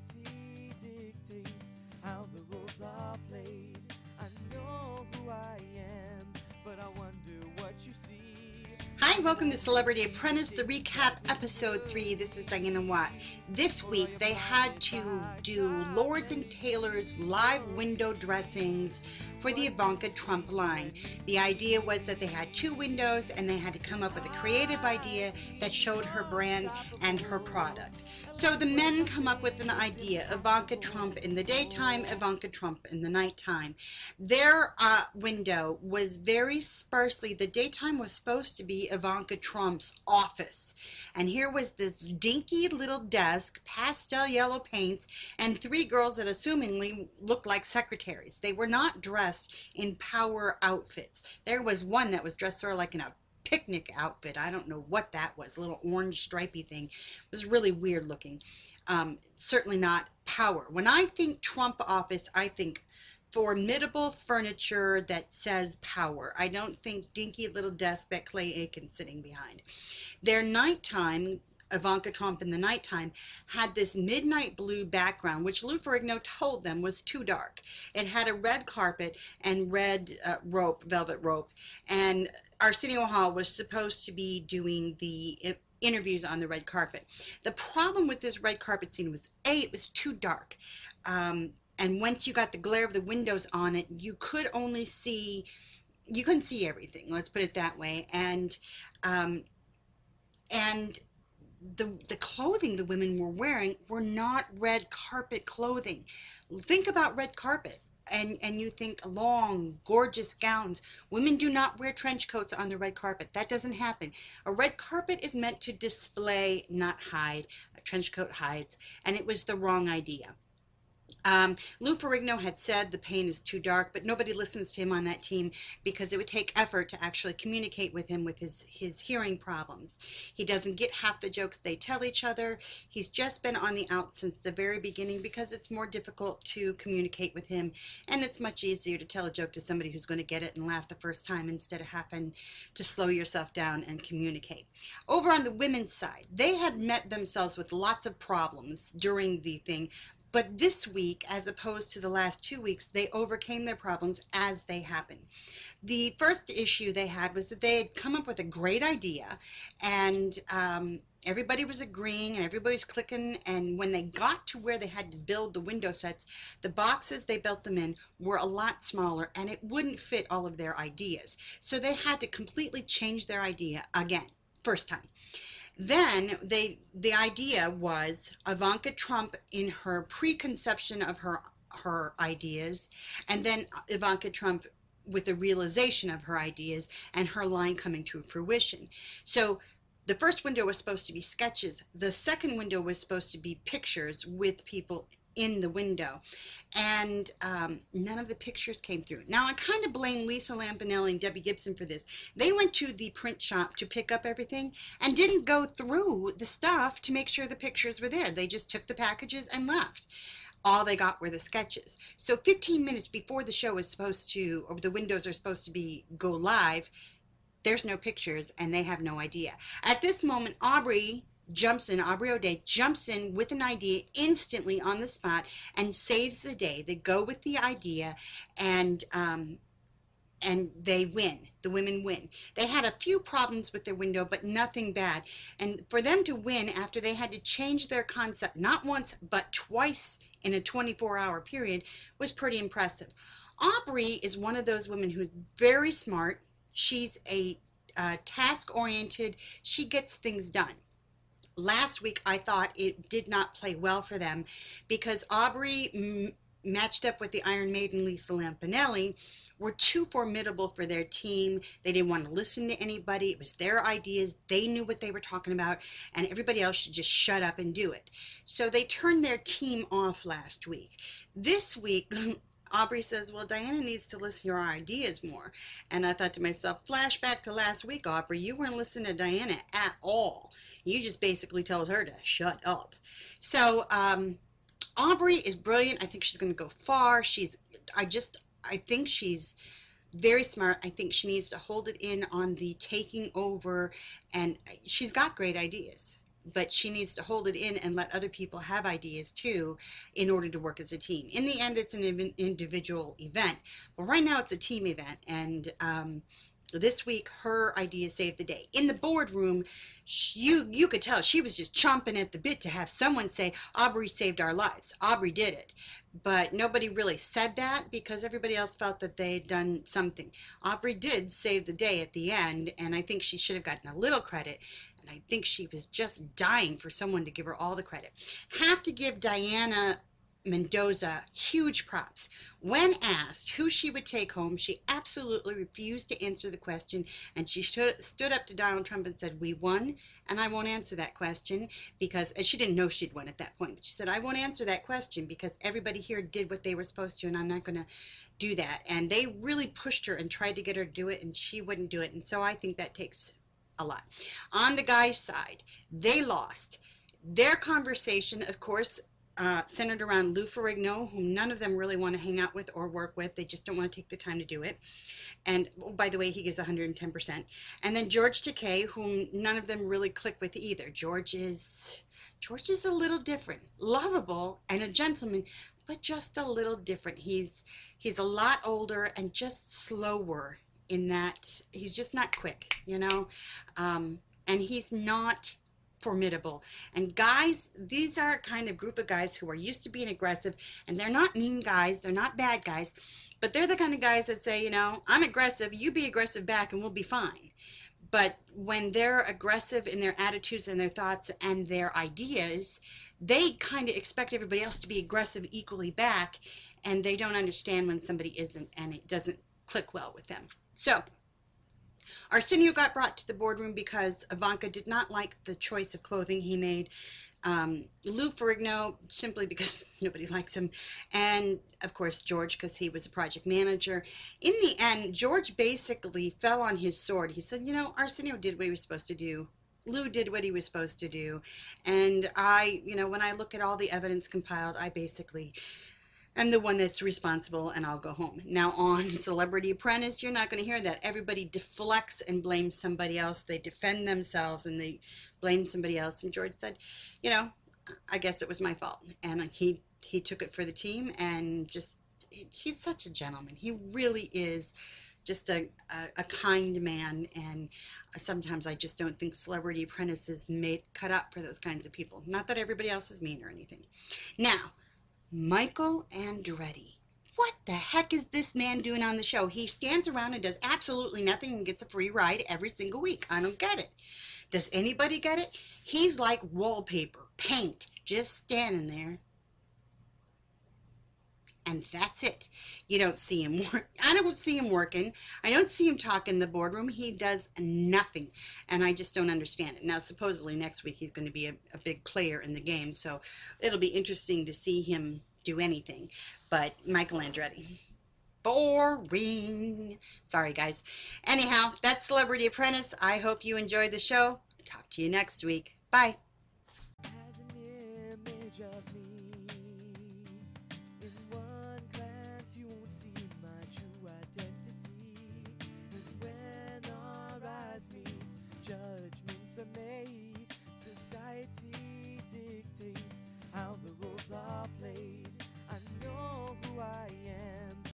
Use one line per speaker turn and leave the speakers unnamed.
Society dictates how the rules are played. I know who I am, but I wonder what you see.
Hi, welcome to Celebrity Apprentice, the recap, episode 3. This is Diana Watt. This week they had to do Lords and Taylor's live window dressings for the Ivanka Trump line. The idea was that they had two windows and they had to come up with a creative idea that showed her brand and her product. So the men come up with an idea, Ivanka Trump in the daytime, Ivanka Trump in the nighttime. Their window was very sparsely, the daytime was supposed to be Ivanka Trump's office. And here was this dinky little desk, pastel yellow paints, and three girls that assumingly looked like secretaries. They were not dressed in power outfits. There was one that was dressed sort of like in a picnic outfit. I don't know what that was, a little orange stripy thing. It was really weird looking. Certainly not power. When I think Trump office, I think formidable furniture that says power. I don't think dinky little desk that Clay Aiken's sitting behind. Their nighttime, Ivanka Trump in the nighttime, had this midnight blue background, which Lou Ferrigno told them was too dark. It had a red carpet and red rope, velvet rope, and Arsenio Hall was supposed to be doing the interviews on the red carpet. The problem with this red carpet scene was, A, it was too dark. And once you got the glare of the windows on it, you couldn't see everything. Let's put it that way. And the clothing the women were wearing were not red carpet clothing. Think about red carpet. And you think long, gorgeous gowns. Women do not wear trench coats on the red carpet. That doesn't happen. A red carpet is meant to display, not hide. A trench coat hides. And it was the wrong idea. Lou Ferrigno had said the paint is too dark, but nobody listens to him on that team because it would take effort to actually communicate with him with his hearing problems. He doesn't get half the jokes they tell each other. He's just been on the out since the very beginning because it's more difficult to communicate with him, and it's much easier to tell a joke to somebody who's going to get it and laugh the first time instead of having to slow yourself down and communicate. Over on the women's side, they had met themselves with lots of problems during the thing. But this week, as opposed to the last 2 weeks, they overcame their problems as they happened. The first issue they had was that they had come up with a great idea, and everybody was agreeing and everybody was clicking, and when they got to where they had to build the window sets, the boxes they built them in were a lot smaller, and it wouldn't fit all of their ideas. So they had to completely change their idea again, first time. Then the idea was Ivanka Trump in her preconception of her ideas, and then Ivanka Trump with the realization of her ideas and her line coming to fruition. So the first window was supposed to be sketches. The second window was supposed to be pictures with people in the window, and none of the pictures came through. Now I kind of blame Lisa Lampanelli and Debbie Gibson for this. They went to the print shop to pick up everything and didn't go through the stuff to make sure the pictures were there. They just took the packages and left. All they got were the sketches. So 15 minutes before the show is supposed to, or the windows are supposed to go live, there's no pictures and they have no idea. At this moment, Aubrey O'Day jumps in with an idea instantly on the spot and saves the day. They go with the idea, and they win. The women win. They had a few problems with their window, but nothing bad. And for them to win after they had to change their concept, not once, but twice in a 24-hour period, was pretty impressive. Aubrey is one of those women who's very smart. She's a task-oriented. She gets things done. Last week, I thought it did not play well for them because Aubrey matched up with the Iron Maiden Lisa Lampanelli were too formidable for their team. They didn't want to listen to anybody. It was their ideas. They knew what they were talking about, and everybody else should just shut up and do it. So they turned their team off last week. This week, Aubrey says, well, Diana needs to listen to our ideas more. And I thought to myself, flashback to last week, Aubrey, you weren't listening to Diana at all. You just basically told her to shut up. So Aubrey is brilliant. I think she's going to go far. I think she's very smart. I think she needs to hold it in on the taking over, and she's got great ideas. but she needs to hold it in and let other people have ideas too in order to work as a team. In the end, it's an individual event, but right now it's a team event, and this week her idea saved the day. In the boardroom, you could tell she was just chomping at the bit to have someone say, Aubrey saved our lives. Aubrey did it. But nobody really said that because everybody else felt that they had done something. Aubrey did save the day at the end, and I think she should have gotten a little credit. And I think she was just dying for someone to give her all the credit. Have to give Diana Mendoza huge props. When asked who she would take home, she absolutely refused to answer the question, and she stood up to Donald Trump and said, "We won, and I won't answer that question because," she didn't know she'd won at that point, but she said, "I won't answer that question because everybody here did what they were supposed to, and I'm not going to do that." And they really pushed her and tried to get her to do it, and she wouldn't do it, and so I think that takes a lot. On the guys' side, they lost. Their conversation, of course, centered around Lou Ferrigno, whom none of them really want to hang out with or work with. They just don't want to take the time to do it. And oh, by the way, he gives 110%. And then George Takei, whom none of them really click with either. George is a little different, lovable and a gentleman, but just a little different. He's a lot older and just slower in that he's just not quick, you know, and he's not formidable. And guys, these are a kind of group of guys who are used to being aggressive, and they're not mean guys, they're not bad guys, but they're the kind of guys that say, you know, I'm aggressive, you be aggressive back and we'll be fine. But when they're aggressive in their attitudes and their thoughts and their ideas, they kind of expect everybody else to be aggressive equally back, and they don't understand when somebody isn't, and it doesn't click well with them. So Arsenio got brought to the boardroom because Ivanka did not like the choice of clothing he made. Lou Ferrigno, simply because nobody likes him. And, of course, George, because he was a project manager. In the end, George basically fell on his sword. He said, you know, Arsenio did what he was supposed to do. Lou did what he was supposed to do. And I, you know, when I look at all the evidence compiled, I basically I'm the one that's responsible, and I'll go home. Now on Celebrity Apprentice, you're not going to hear that. Everybody deflects and blames somebody else. They defend themselves and they blame somebody else. And George said, you know, I guess it was my fault. And he took it for the team, and just, he's such a gentleman. He really is just a kind man, and sometimes I just don't think Celebrity Apprentice is cut up for those kinds of people. Not that everybody else is mean or anything. Now, Michael Andretti. What the heck is this man doing on the show? He stands around and does absolutely nothing and gets a free ride every single week. I don't get it. Does anybody get it? He's like wallpaper, paint, just standing there. And that's it. You don't see him work. I don't see him working. I don't see him talk in the boardroom. He does nothing. And I just don't understand it. Now, supposedly next week he's going to be a big player in the game. So it'll be interesting to see him do anything. But Michael Andretti. Boring. Sorry, guys. Anyhow, that's Celebrity Apprentice. I hope you enjoyed the show. Talk to you next week. Bye.